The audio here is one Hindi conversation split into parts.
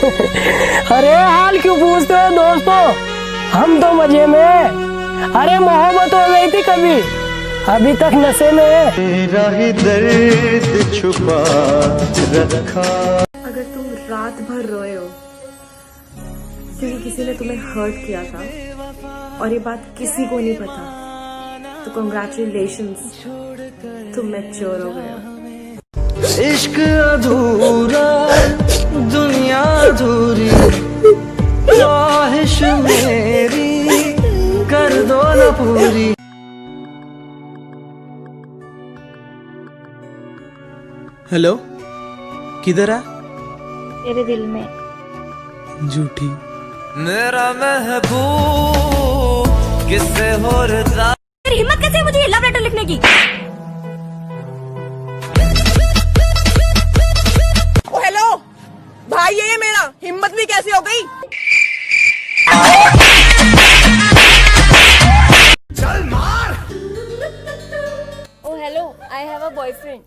अरे हाल क्यों पूछते हो दोस्तों, हम तो मजे में। अरे मोहब्बत हो गई थी कभी, अभी तक नशे में है। मेरा ही दर्द छुपा रखा। अगर तुम रात भर रोए हो क्योंकि किसी ने तुम्हें हर्ट किया था और ये बात किसी को नहीं पता, तो कंग्रेचुलेशंस, तुम मैच्योर हो गए हो। इश्क अधूरा, दुनिया अधूरी, ख्वाहिश मेरी कर दो न पूरी। हेलो, किधर है? तेरे दिल में। झूठी। मेरा महबूब किससे हो रहा। तेरी हिम्मत कैसे है मुझे ये लव लेटर लिखने की? ओ हेलो भाई, ये मेरा हिम्मत भी कैसे हो गई? चल मार। ओ hello, I have a boyfriend.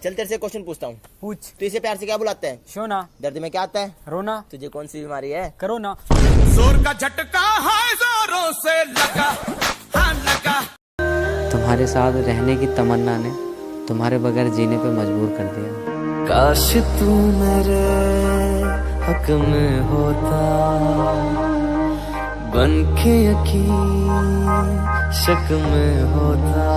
चल तेरे से क्वेश्चन पूछता हूँ। पूछ। तू इसे प्यार से क्या बुलाते हैं? शोना। दर्द में क्या आता है? रोना। तुझे कौन सी बीमारी है? करोना। जोर का झटका है जोरों से लगा, हाँ लगा। तुम्हारे साथ रहने की तमन्ना ने तुम्हारे बगैर जीने पे मजबूर कर दिया। काश तू मेरे हक में होता, बन के यकीन शक में होता।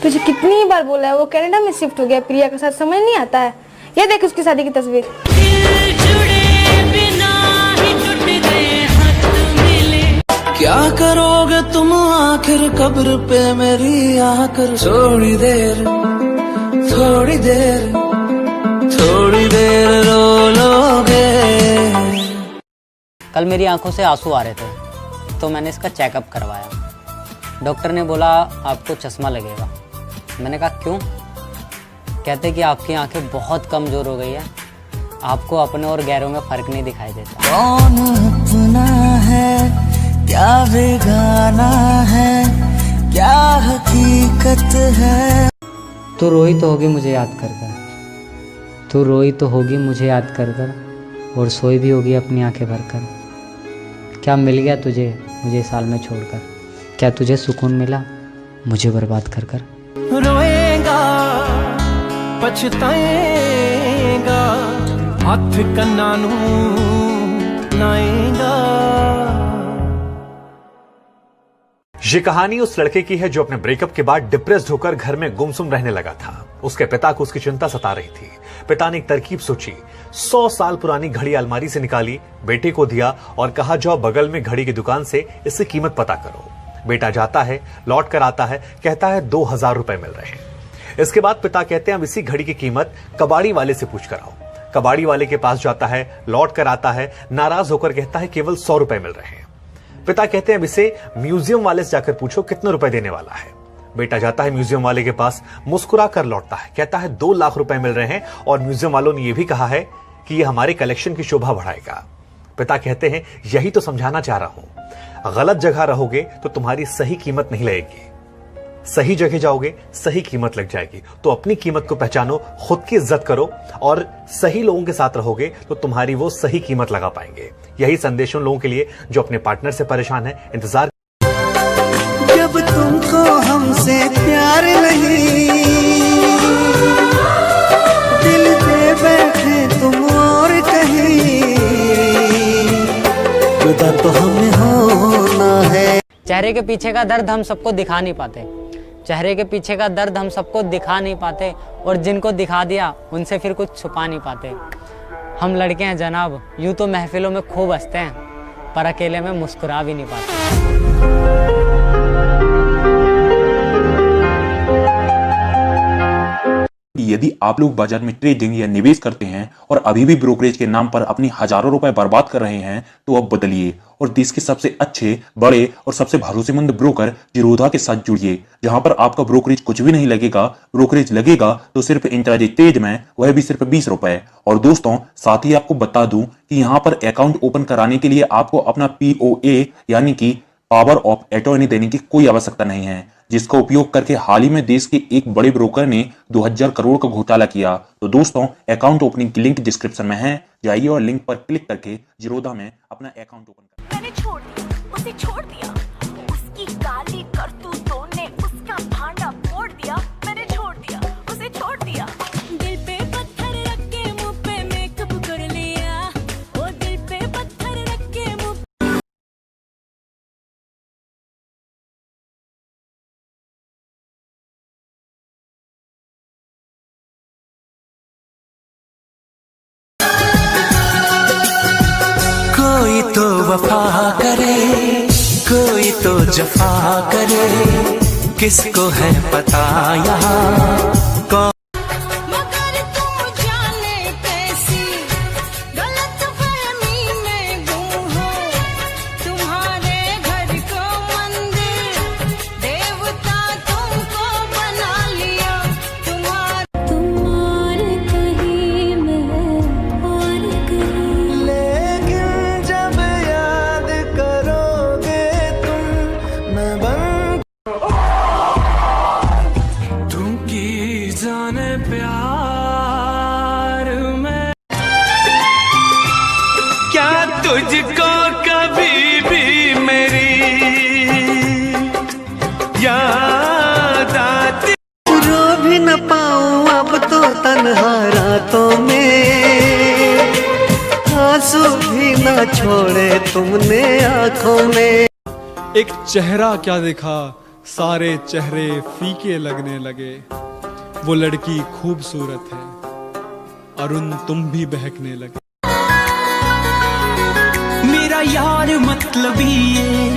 तुझे कितनी बार बोला है, वो कनाडा में शिफ्ट हो गया प्रिया के साथ, समझ नहीं आता है? ये देख उसकी शादी की तस्वीर। क्या करोगे तुम आखिर कब्र पे मेरी आकर? थोड़ी देर थोड़ी देर थोड़ी देर रो लोगे। कल मेरी आंखों से आंसू आ रहे थे तो मैंने इसका चेकअप करवाया। डॉक्टर ने बोला आपको चश्मा लगेगा। मैंने कहा क्यों? कहते कि आपकी आंखें बहुत कमजोर हो गई है, आपको अपने और गैरों में फर्क नहीं दिखाई देता। कौन अपना है, क्या बेगाना है, क्या हकीकत है। तू रोई तो होगी मुझे याद कर कर, तू रोई तो होगी मुझे याद कर कर, और सोई भी होगी अपनी आंखें भर कर। क्या मिल गया तुझे मुझे साल में छोड़कर? क्या तुझे सुकून मिला मुझे बर्बाद कर कर? रोएगा पछताएगा, हथ कन्ना नू लाएगा। ये कहानी उस लड़के की है जो अपने ब्रेकअप के बाद डिप्रेस्ड होकर घर में गुमसुम रहने लगा था। उसके पिता को उसकी चिंता सता रही थी। पिता ने एक तरकीब सोची, 100 साल पुरानी घड़ी अलमारी से निकाली, बेटे को दिया और कहा जाओ बगल में घड़ी की दुकान से इसकी कीमत पता करो। बेटा जाता है, लौट कर आता है, कहता है 2000 रुपए मिल रहे हैं। इसके बाद पिता कहते हैं अब इसी घड़ी की कीमत कबाड़ी वाले से पूछ कर आओ। कबाड़ी वाले के पास जाता है, लौट कर आता है, नाराज होकर कहता है केवल 100 रुपए मिल रहे हैं। पिता कहते हैं अब इसे म्यूजियम वाले से जाकर पूछो कितने रुपए देने वाला है। बेटा जाता है म्यूजियम वाले के पास, मुस्कुरा कर लौटता है, कहता है 2 लाख रुपए मिल रहे हैं और म्यूजियम वालों ने यह भी कहा है कि यह हमारे कलेक्शन की शोभा बढ़ाएगा। पिता कहते हैं यही तो समझाना चाह रहा हूं, गलत जगह रहोगे तो तुम्हारी सही कीमत नहीं लगेगी, सही जगह जाओगे सही कीमत लग जाएगी। तो अपनी कीमत को पहचानो, खुद की इज्जत करो और सही लोगों के साथ रहोगे तो तुम्हारी वो सही कीमत लगा पाएंगे। यही संदेश उन लोगों के लिए जो अपने पार्टनर से परेशान है। इंतजार। जब तुमको हमसे प्यार नहीं, दिल पे बैठे तुम और कहीं, जुदा तो हमें होना है। चेहरे के पीछे का दर्द हम सबको दिखा नहीं पाते, चेहरे के पीछे का दर्द हम सबको दिखा नहीं पाते, और जिनको दिखा दिया उनसे फिर कुछ छुपा नहीं पाते। हम लड़के हैं जनाब, यूं तो महफिलों में खूब हंसते हैं पर अकेले में मुस्कुरा भी नहीं पाते। यदि आप लोग बाजार में ट्रेडिंग या निवेश करते हैं और अभी भी ब्रोकरेज के नाम पर अपनी हजारों रुपए बर्बाद कर रहे हैं तो अब बदलिए और देश के सबसे अच्छे, बड़े और सबसे भरोसेमंद ब्रोकर जीरोधा के साथ जुड़िए, जहां पर आपका ब्रोकरेज कुछ भी नहीं लगेगा। ब्रोकरेज लगेगा तो सिर्फ इंट्राडे तेज में, वह भी सिर्फ 20 रुपए। और दोस्तों साथ ही आपको बता दूं कि यहाँ पर अकाउंट ओपन कराने के लिए आपको अपना POA यानी कि पावर ऑफ अटॉर्नी देने की कोई आवश्यकता नहीं है। जिसका उपयोग करके हाल ही में देश के एक बड़े ब्रोकर ने 2000 करोड़ का घोटाला किया। तो दोस्तों, अकाउंट ओपनिंग की लिंक डिस्क्रिप्शन में है, जाइए और लिंक पर क्लिक करके ज़ीरोधा में अपना अकाउंट ओपन करें। मैंने छोड़ दिया, उसे छोड़ दिया, उसकी काली करतूतों ने उसका भांडा फोड़ दिया। मैंने छोड़ दिया, उसे छोड़ दिया। दिल पे पत्थर रख के मुंह पे मेकअप कर लिया, वो दिल पे पत्थर रख के मुंह कोई तो वफा करे, कोई तो जफा करे, किसको है पता यहाँ कौन। मगर तुम जाने कैसी गलतफहमी में गुम हो। तुम्हारे घर को मंदिर देवता तुमको बना लिया। तुम और कहीं मैं और कहीं, लेकिन जब याद करोगे तुम मैं बन तुम की जाने प्यार में। क्या तुझको कभी भी मेरी याद आती? रो भी न पाऊं अब तो तन्हा रातों में, आंसू भी न छोड़े तुमने आंखों में। एक चेहरा क्या दिखा, सारे चेहरे फीके लगने लगे। वो लड़की खूबसूरत है, अरुण तुम भी बहकने लगे। मेरा यार मतलबी है,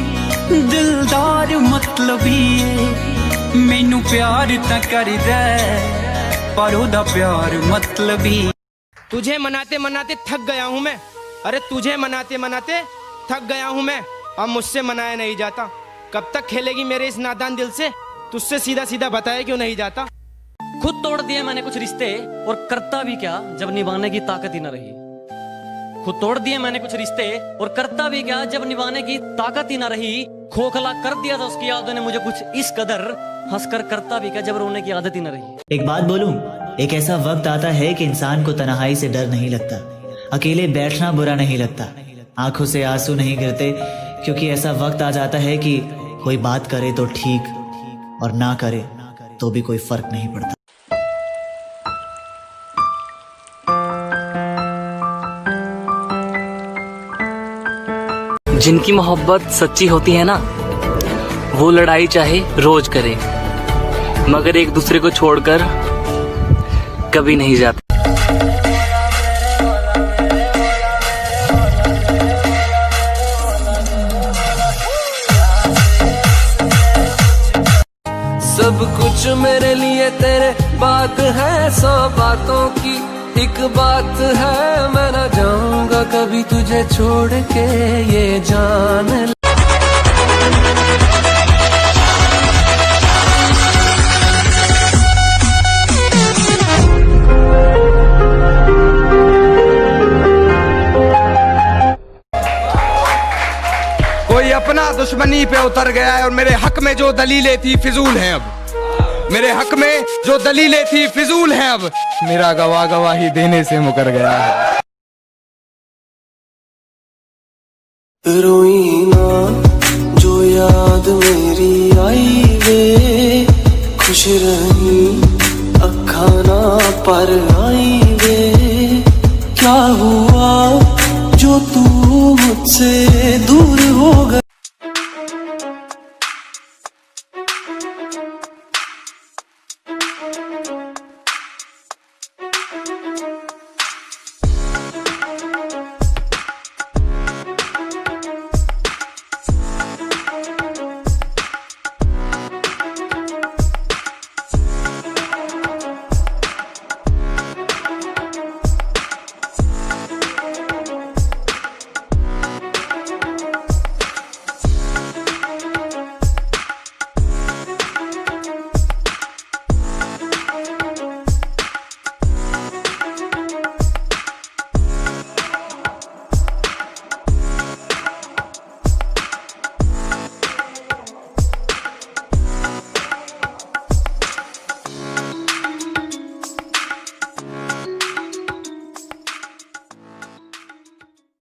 दिलदार मतलबी है, मैनू प्यार ता कर दे पर ओदा प्यार मतलबी। तुझे मनाते मनाते थक गया हूँ मैं। अरे तुझे मनाते मनाते थक गया हूँ मैं, अब मुझसे मनाया नहीं जाता। कब तक खेलेगी मेरे इस नादान दिल से, तुझसे सीधा सीधा बताया क्यों नहीं जाता। खुद तोड़ दिए मैंने कुछ रिश्ते, और करता भी क्या जब निभाने की ताकत ही न रही। खुद तोड़ दिए मैंने कुछ रिश्ते, और करता भी क्या जब निभाने की ताकत ही न रही। खोखला कर दिया था उसकी यादों ने मुझे कुछ इस कदर, हंसकर करता भी क्या जब रोने की आदत ही न रही। एक बात बोलूं, एक ऐसा वक्त आता है कि इंसान को तन्हाई से डर नहीं लगता, अकेले बैठना बुरा नहीं लगता, आंखों से आंसू नहीं गिरते, क्योंकि ऐसा वक्त आ जाता है कि कोई बात करे तो ठीक और ना करे तो भी कोई फर्क नहीं पड़ता। जिनकी मोहब्बत सच्ची होती है ना, वो लड़ाई चाहे रोज करे, मगर एक दूसरे को छोड़कर कभी नहीं जाते। सब कुछ मेरे लिए तेरे बात है, 100 बातों की एक बात है। मैं ना जाऊंगा कभी तुझे छोड़ के, ये जान ले। कोई अपना दुश्मनी पे उतर गया है, और मेरे हक में जो दलीलें थी फिजूल हैं अब। मेरे हक में जो दलीलें थी फिजूल हैं अब। मेरा गवाही देने से मुकर गया है। रोई ना जो याद मेरी आई वे, खुश रही अखा ना पर आई वे। क्या हुआ जो तू मुझसे दूर हो गया।